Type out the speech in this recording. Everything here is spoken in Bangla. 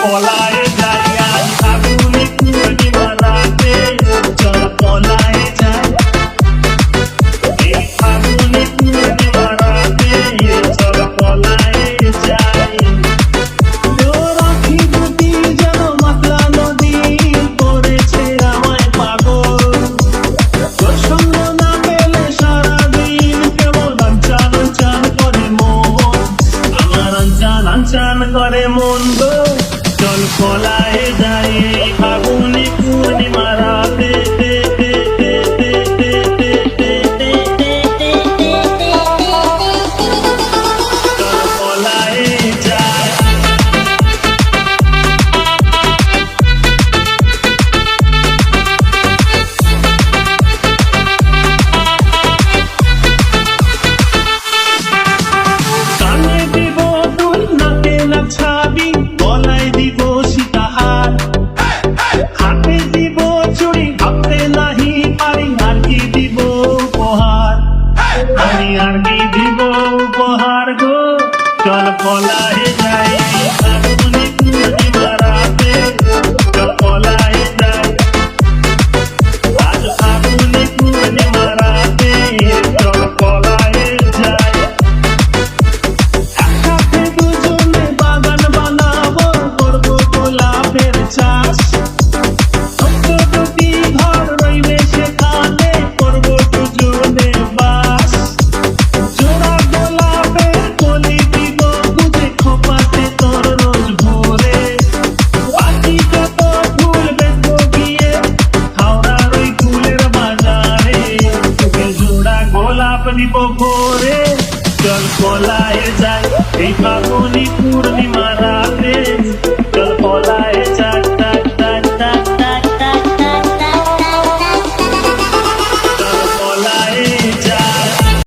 পলায়ে যাই আজ ফাগুনে পূর্ণিমা রাতে, চল পলায়ে যাই এই ফাগুনে পূর্ণিমা রাতে, চল পলায়ে যাই। রাখি দুটি যেন মাতলা নদী করেছে আমায় পাগল, তোর সঙ্গ না পেলে সারাদিন কেমন আনচান আনচান করে মন, আমার আনচান আনচান করে মন গো। চল পলায়ে যাই এই ফাগুনে পূর্ণিমা রাতে।